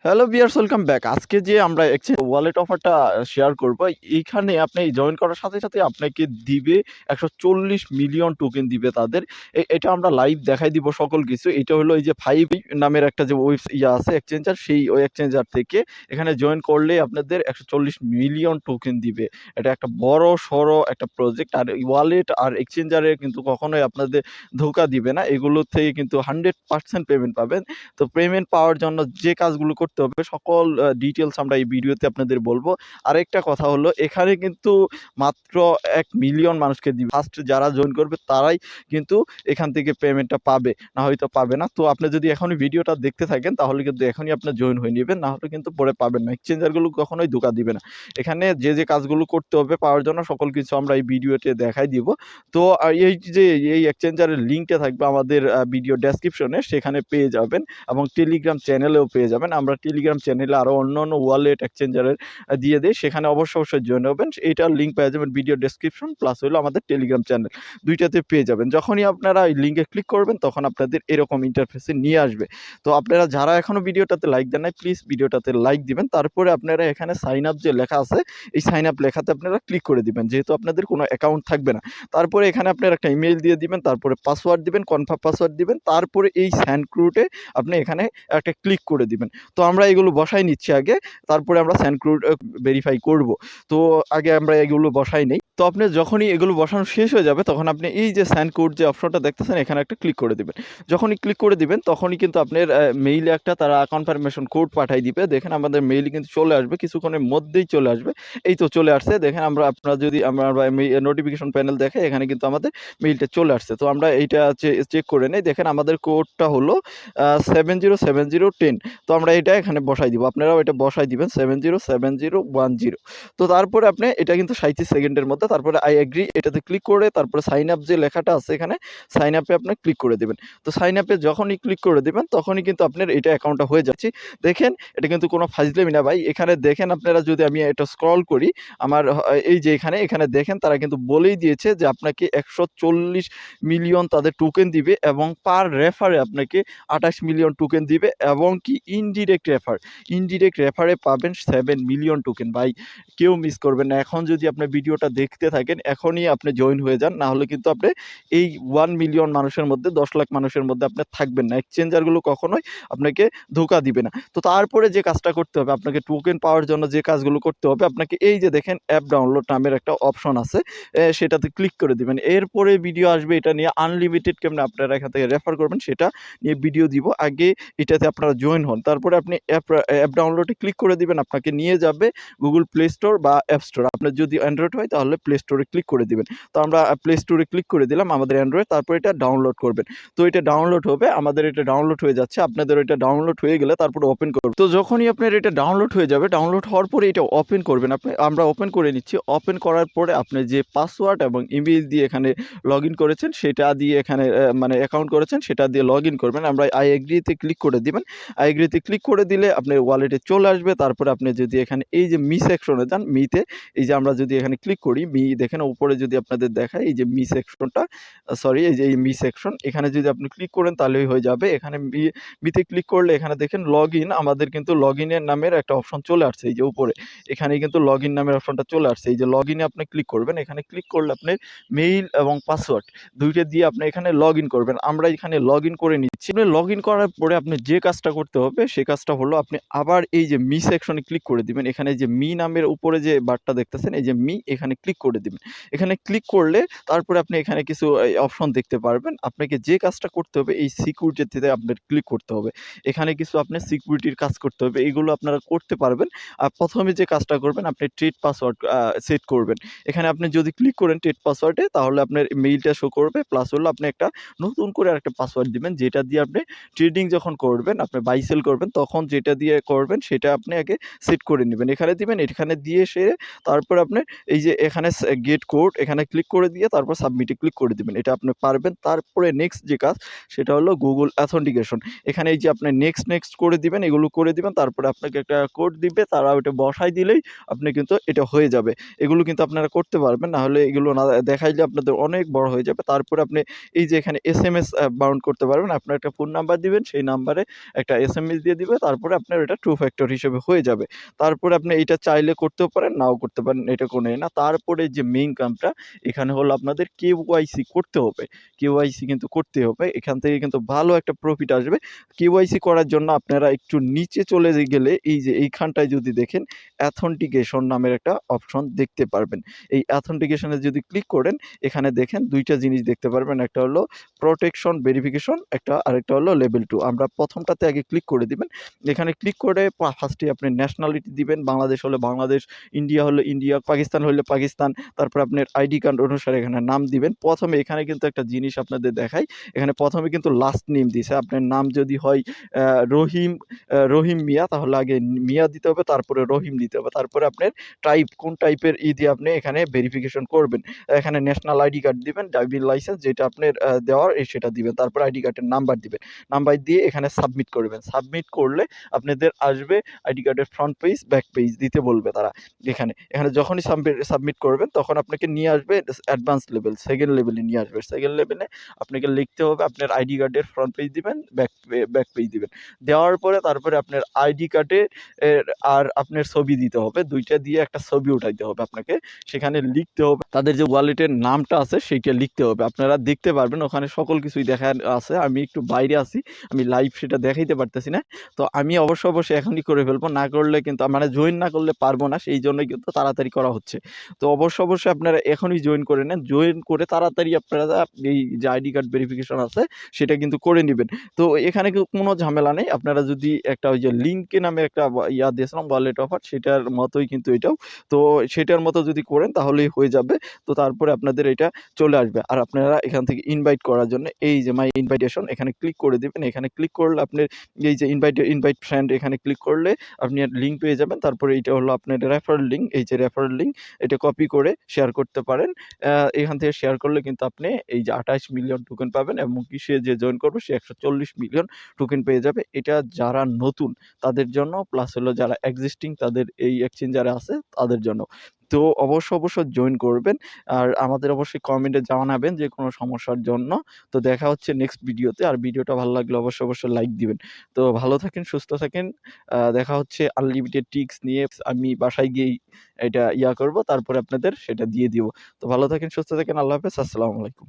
Hello viewers, welcome back. আজকে যে আমরা এক্সচেঞ্জ ওয়ালেট অফারটা শেয়ার করব, এইখানে আপনি জয়েন করার সাথে সাথে আপনাকে দিবে 140 মিলিয়ন টোকেন দিবে তাদের। এটা আমরা লাইভ দেখাই দিব সকল কিছু। এটা হলো এই যে 5 নামের একটা যে আছে এক্সচেঞ্জার, সেই ওই এক্সচেঞ্জার থেকে এখানে জয়েন করলে আপনাদের 140 মিলিয়ন টোকেন দিবে। এটা একটা বড় সড়ো একটা প্রজেক্ট। আর ওয়ালেট আর এক্সচেঞ্জারে কিন্তু কখনোই আপনাদের ধোঁকা দিবে না। এগুলোর থেকে কিন্তু 100% পেমেন্ট পাবেন। তো পেমেন্ট পাওয়ার জন্য যে কাজগুলো করতে হবে সকল ডিটেইলস আমরা এই ভিডিওতে আপনাদের বলবো। আরেকটা কথা হলো, এখানে কিন্তু মাত্র 1 মিলিয়ন মানুষকে দিবে। ফার্স্ট যারা জয়েন করবে তারাই কিন্তু এখান থেকে পেমেন্টটা পাবে, না হয়তো পাবে না। তো আপনি যদি এখনই ভিডিওটা দেখতে থাকেন তাহলে কিন্তু এখনই আপনি জয়েন হয়ে নেবেন, না হলে কিন্তু পরে পাবেন না। এক্সচেঞ্জারগুলো কখনোই ধোঁকা দিবে না। এখানে যে কাজগুলো করতে হবে পাওয়ার জন্য সকল কিছু আমরা এই ভিডিওতে দেখাই দিব। তো এই যে এই এক্সচেঞ্জারের লিঙ্কটা থাকবে আমাদের ভিডিও ডেসক্রিপশনে, সেখানে পেয়ে যাবেন এবং টেলিগ্রাম চ্যানেলেও পেয়ে যাবেন। আমরা টেলিগ্রাম চ্যানেলে আরও অন্যান্য ওয়ালেট এক্সচেঞ্জারের দিয়ে দেই, সেখানে অবশ্যই জয়েন হবেন। এইটার লিঙ্ক পেয়ে যাবেন ভিডিও ডেসক্রিপশন প্লাস হলো আমাদের টেলিগ্রাম চ্যানেল, দুইটাতে পেয়ে যাবেন। যখনই আপনারা এই লিঙ্কে ক্লিক করবেন তখন আপনাদের এরকম ইন্টারফেসে নিয়ে আসবে। তো আপনারা যারা এখনও ভিডিওটাতে লাইক দেন নাই, প্লিজ ভিডিওটাতে লাইক দিবেন। তারপরে আপনারা এখানে সাইন আপ যে লেখা আছে, এই সাইন আপ লেখাতে আপনারা ক্লিক করে দিবেন, যেহেতু আপনাদের কোনো অ্যাকাউন্ট থাকবে না। তারপরে এখানে আপনারা একটা ইমেইল দিয়ে দিবেন, তারপরে পাসওয়ার্ড দিবেন, কনফার্ম পাসওয়ার্ড দিবেন, তারপরে এই স্যান্ড ক্রুটে আপনি এখানে একটা ক্লিক করে দিবেন। তো আমরা এগুলো বসাই নিচ্ছি আগে, তারপরে আমরা স্যান্ড ক্রুট ভেরিফাই করব। তো আগে আমরা এগুলো বসাই নেই। তো আপনি যখনই এগুলো বসানো শেষ হয়ে যাবে তখন আপনি এই যে স্যান্ড কোড যে অপশনটা দেখতেছেন, এখানে একটা ক্লিক করে দিবেন। যখনই ক্লিক করে দিবেন তখনই কিন্তু আপনার মেইলে একটা তারা কনফার্মেশন কোড পাঠাই দিবে। দেখেন আমাদের মেইলে কিন্তু চলে আসবে, কিছুক্ষণের মধ্যেই চলে আসবে। এই তো চলে আসছে। দেখেন আপনারা যদি আমরা নোটিফিকেশন প্যানেল দেখে, এখানে কিন্তু আমাদের মেইলটা চলে আসছে। তো আমরা এইটা চেক করে নেই। দেখেন আমাদের কোডটা হলো 707010। তো আমরা এটা এখানে বসাই দিব, আপনারাও এটা বসাই দিবেন 707010। তো তারপরে আপনি এটা কিন্তু 37 সেকেন্ডের মধ্যে, তারপরে আই এগ্রি এটাতে ক্লিক করে তারপরে সাইন আপ যে লেখাটা আছে এখানে, সাইন আপে আপনি ক্লিক করে দিবেন। তো সাইন আপে যখনই ক্লিক করে দিবেন তখনই কিন্তু আপনার এটা অ্যাকাউন্টটা হয়ে যাচ্ছে। দেখেন এটা কিন্তু কোনো ফাজলামি না ভাই। এখানে দেখেন আপনারা, যদি আমি এটা স্ক্রল করি আমার এই যে এখানে দেখেন তারা কিন্তু বলেই দিয়েছে যে আপনাকে 140 মিলিয়ন তাদের টোকেন দিবে এবং পার রেফারে আপনাকে 28 মিলিয়ন টোকেন দিবে এবং কি ইনডিরেক্ট রেফারে পাবেন 7 মিলিয়ন টোকেন। ভাই কেউ মিস করবেন না। এখন যদি আপনি ভিডিওটা দেখতে থাকেন, এখনই আপনি জয়েন হয়ে যান, না হলে কিন্তু আপনি এই 1 মিলিয়ন মানুষের মধ্যে 10 লাখ মানুষের মধ্যে আপনি থাকবেন না। এক্সচেঞ্জারগুলো কখনোই আপনাকে ধোঁকা দিবে না। তো তারপরে যে কাজটা করতে হবে আপনাকে, টোকেন পাওয়ার জন্য যে কাজগুলো করতে হবে আপনাকে, এই যে দেখেন অ্যাপ ডাউনলোড নামের একটা অপশন আছে, সেটাতে ক্লিক করে দিবেন। এরপরে ভিডিও আসবে এটা নিয়ে, আনলিমিটেড কেমনে আপনারা এখান থেকে রেফার করবেন সেটা নিয়ে ভিডিও দিব। আগে এটাতে আপনারা জয়েন হন, তারপরে আপনি অ্যাপ ডাউনলোডে ক্লিক করে দিবেন। আপনাকে নিয়ে যাবে গুগল প্লে স্টোর বা অ্যাপ স্টোর। আপনার যদি অ্যান্ড্রয়েড হয় তাহলে প্লে স্টোরে ক্লিক করে দিবেন। তো আমরা প্লে স্টোরে ক্লিক করে দিলাম আমাদের অ্যান্ড্রয়েড, তারপর এটা ডাউনলোড করবেন। তো এটা ডাউনলোড হবে, আমাদের এটা ডাউনলোড হয়ে যাচ্ছে। আপনাদের এটা ডাউনলোড হয়ে গেলে তারপরে ওপেন করবেন। তো যখনই আপনার এটা ডাউনলোড হয়ে যাবে, ডাউনলোড হওয়ার পরে এটা ওপেন করবেন। আমরা ওপেন করে নিচ্ছি। ওপেন করার পরে আপনি যে পাসওয়ার্ড এবং ইমেইল দিয়ে এখানে লগইন করেছেন সেটা দিয়ে এখানে মানে অ্যাকাউন্ট করেছেন সেটা দিয়ে লগইন করবেন। আমরা আই এগ্রিতে ক্লিক করে দিবেন। আই এগ্রিতে ক্লিক করে দিলে আপনার ওয়ালেটে চলে আসবে। তারপরে আপনি যদি এখানে এই যে মি সেকশনে যান, মিতে এই যে আমরা যদি এখানে ক্লিক করি, মি দেখেন উপরে যদি আপনাদের দেখায় এই যে মি সেকশনটা, সরি এই যে এই মি সেকশন, এখানে যদি আপনি ক্লিক করেন তাহলেই হয়ে যাবে। এখানে মিতে ক্লিক করলে এখানে দেখেন লগইন, আমাদের কিন্তু লগইনের নামের একটা অপশন চলে আসছে এই যে উপরে। এখানেই কিন্তু লগইন নামের অপশনটা চলে আসছে। এই যে লগইনে আপনি ক্লিক করবেন। এখানে ক্লিক করলে আপনার মেইল এবং পাসওয়ার্ড দুইটা দিয়ে আপনি এখানে লগইন করবেন। আমরা এখানে লগইন করে নিচ্ছি। লগইন করার পরে আপনি যে কাজটা করতে হবে সেই কাজটা হলো, আপনি আবার এই যে মি সেকশনে ক্লিক করে দিবেন। এখানে যে মি নামের উপরে যে বারটা দেখতেছেন, এই যে মি, এখানে ক্লিক করে দিবেন। এখানে ক্লিক করলে তারপরে আপনি এখানে কিছু অপশন দেখতে পারবেন। আপনাকে যে কাজটা করতে হবে এই সিকিউরিটিতে আপনার ক্লিক করতে হবে। এখানে কিছু আপনি সিকিউরিটির কাজ করতে হবে, এইগুলো আপনারা করতে পারবেন। প্রথমে যে কাজটা করবেন, আপনি ট্রেড পাসওয়ার্ড সেট করবেন। এখানে আপনি যদি ক্লিক করেন ট্রেড পাসওয়ার্ডে, তাহলে আপনার মেইলটা শো করবে, প্লাস হলো আপনি একটা নতুন করে আরেকটা পাসওয়ার্ড দিবেন, যেটা দিয়ে আপনি ট্রেডিং যখন করবেন, আপনি বাই সেল করবেন, তখন যেটা দিয়ে করবেন সেটা আপনি আগে সেট করে নেবেন। এখানে দিবেন, এখানে দিয়ে তারপর আপনি এই যে এখানে গেট কোড, এখানে ক্লিক করে দিয়ে তারপর সাবমিটে ক্লিক করে দিবেন। এটা আপনি পারবেন। তারপরে নেক্সট যে কাজ সেটা হলো গুগল অথেন্টিকেশন। এখানে এই যে আপনি নেক্সট করে দিবেন, এগুলো করে দিবেন। তারপরে আপনাকে একটা কোড দিবে, তারা ওটা বসাই দিলেই আপনি কিন্তু এটা হয়ে যাবে। এগুলো কিন্তু আপনারা করতে পারবেন, না হলে এগুলো না দেখাইলে আপনাদের অনেক বড় হয়ে যাবে। তারপরে আপনি এই যে এখানে এসএমএস বাউন্ড করতে পারবেন। আপনার আপনার একটা ফোন নাম্বার দিবেন, সেই নাম্বারে একটা এসএমএস দিয়ে দিবে, তারপরে আপনার এটা টু ফ্যাক্টর হিসেবে হয়ে যাবে। তারপরে আপনি এটা চাইলে করতেও পারেন, নাও করতে পারেন, এটা কোনো না। তারপরে যে মেইন কামটা এখানে হলো আপনাদের কেওয়াইসি করতে হবে। কেওয়াইসি কিন্তু করতেই হবে। এখান থেকে কিন্তু ভালো একটা প্রফিট আসবে। কেওয়াইসি করার জন্য আপনারা একটু নিচে চলে গেলে এই যে এইখানটায় যদি দেখেন অথেন্টিকেশন নামের একটা অপশন দেখতে পারবেন। এই অথেন্টিকেশনে যদি ক্লিক করেন, এখানে দেখেন ২ টা জিনিস দেখতে পারবেন। একটা হলো প্রোটেকশন ভেরিফিকেশন, আরেকটা হলো লেভেল 2। আমরা প্রথমটাতে আগে ক্লিক করে দিবেন। এখানে ক্লিক করে ফার্স্টে আপনি ন্যাশনালিটি দিবেন। বাংলাদেশ হলে বাংলাদেশ, ইন্ডিয়া হলে ইন্ডিয়া, পাকিস্তান হলে পাকিস্তান। তারপর আপনার আইডি কার্ড অনুসারে এখানে নাম দিবেন। প্রথমে এখানে কিন্তু একটা জিনিস আপনাদের দেখাই। এখানে প্রথমে কিন্তু লাস্ট নেম দিছে। আপনার নাম যদি হয় আ রহিম রহিম মিয়া, তাহলে আগে মিয়া দিতে হবে, তারপরে রহিম দিতে হবে। তারপরে আপনার টাইপ, কোন টাইপের দিয়ে আপনি এখানে ভেরিফিকেশন করবেন। এখানে ন্যাশনাল আইডি কার্ড দিবেন, ড্রাইভিং লাইসেন্স যেটা আপনার দেওয়ার সেটা দিবেন। তারপর আইডি কার্ডের নাম্বার দিবেন। নাম্বার দিয়ে এখানে সাবমিট করবেন। সাবমিট করলে আপনাদের আসবে আইডি কার্ডের ফ্রন্ট পেজ, ব্যাক পেজ দিতে বলবে তারা। এখানে যখনই সাবমিট করবেন তখন আপনাকে নিয়ে আসবে অ্যাডভান্স লেভেল, সেকেন্ড লেভেলে নিয়ে আসবে। সেকেন্ড লেভেলে আপনাকে লিখতে হবে আপনার আইডি কার্ডের ফ্রন্ট পেজ দিবেন, ব্যাক পেজ দিবেন। দেওয়ার পরে তারপরে আপনার আইডি কার্ডে আর আপনার ছবি দিতে হবে। ২ টা দিয়ে একটা ছবি উঠাইতে হবে আপনাকে। সেখানে লিখতে হবে তাদের যে ওয়ালেটের নামটা আছে সেইটা লিখতে হবে। আপনারা দেখতে পারবেন ওখানে সকল কিছুই দেখা আছে। আমি একটু বাইরে আছি। আমি লাইভ সেটা দেখাইতে পারতেছি না। তো আমি অবশ্যই এখনই করে ফেলবো। না করলে কিন্তু মানে জয়েন না করলে পারবো না। সেইজন্যই কিন্তু তাড়াতাড়ি করা হচ্ছে। তো অবশ্যই আপনারা এখনই জয়েন করে নেন। জয়েন করে তাড়াতাড়ি আপনারা এই যে আইডি কার্ড ভেরিফিকেশন আছে সেটা কিন্তু করে নিবেন। তো এখানে কোনো ঝামেলা নেই। আপনারা যদি একটা ওই যে লিংকে নামে একটা দিয়েছিলাম ওয়ালেট অফার, সেটার মতোই কিন্তু এটাও। তো সেটার মতো যদি করেন তাহলেই হয়ে যাবে। তো তারপরে আপনাদের এটা চলে আসবে। আর আপনারা এখান থেকে ইনভাইট করার জন্য এই যে মাই ইনভাইটেশন এখানে ক্লিক করে দিবেন। এখানে ক্লিক করলে আপনার এই যে ইনভাইট ফ্রেন্ড এখানে ক্লিক করলে আপনি লিংক পেয়ে যাবেন। তারপরে এটা হলো আপনার রেফারেল লিংক। এই যে রেফারেল লিংক, এটা কপি করে শেয়ার করতে পারেন। এখান থেকে শেয়ার করলে কিন্তু আপনি এই যে ২৮ মিলিয়ন টোকেন পাবেন, এবং কি সে যে জয়েন করবে সে ১৪০ মিলিয়ন টোকেন পেয়ে যাবে। এটা যারা নতুন তাদের জন্য, প্লাস হলো যারা এক্সিস্টিং তাদের এই এক্সচেঞ্জারে আছে তাদের জন্য। তো অবশ্যই জয়েন করবেন। আর আমাদের অবশ্যই কমেন্টে জানাবেন যে কোনো সমস্যার জন্য। তো দেখা হচ্ছে নেক্সট ভিডিওতে। আর ভিডিওটা ভালো লাগলে অবশ্যই লাইক দিবেন। তো ভালো থাকেন, সুস্থ থাকেন। দেখা হচ্ছে আনলিমিটেড ট্রিক্স নিয়ে। আমি বাসায় গিয়েই এটা করব, তারপরে আপনাদের সেটা দিয়ে দিব। তো ভালো থাকেন, সুস্থ থাকেন। আল্লাহ হাফেজ। আসসালামু আলাইকুম।